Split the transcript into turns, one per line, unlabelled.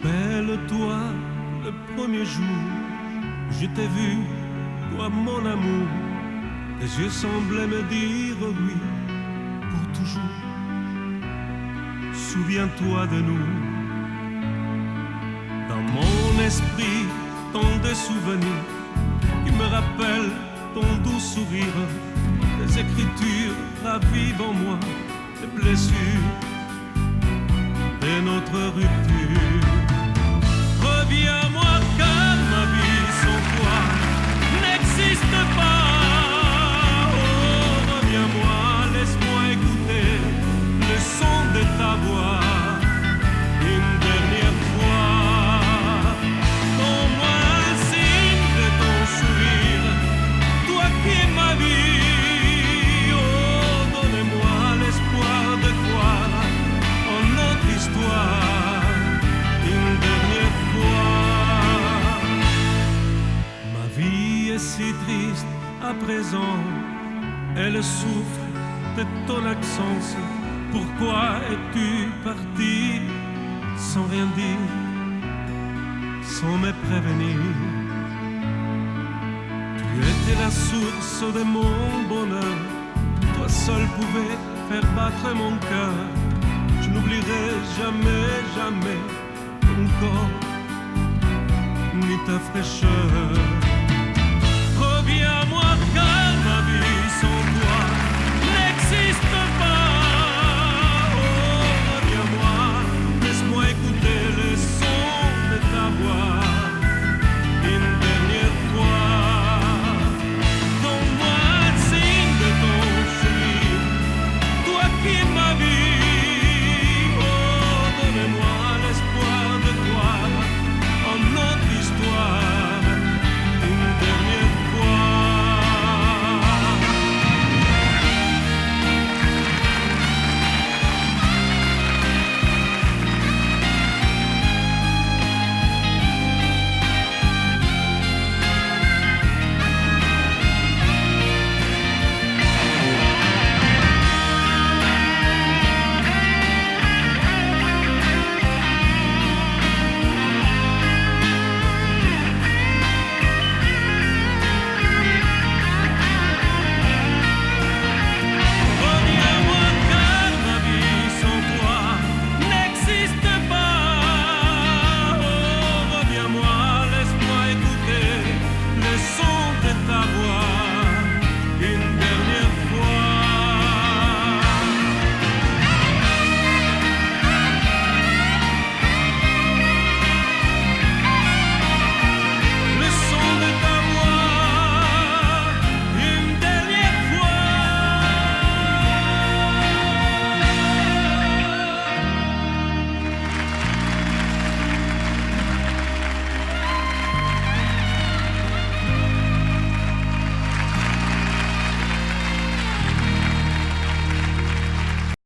Rappelle-toi le premier jour où je t'ai vu, toi mon amour. Tes yeux semblaient me dire oui pour toujours. Souviens-toi de nous. Dans mon esprit, tant de souvenirs qui me rappellent ton doux sourire. Tes écritures ravivent en moi les blessures de notre rupture. Reviens-moi car ma vie sans toi n'existe pas. Oh, reviens-moi, laisse-moi écouter le son de ta voix une dernière fois. Donne-moi un signe de ton sourire, toi qui es ma vie. Oh, donne-moi l'espoir de croire en notre histoire une dernière fois. Ma vie est si triste à présent, elle souffre de ton absence. Pourquoi es-tu parti sans rien dire, sans me prévenir? Tu étais la source de mon bonheur, toi seul pouvais faire battre mon cœur. Je n'oublierai jamais, jamais ton corps ni ta fraîcheur. Reviens-moi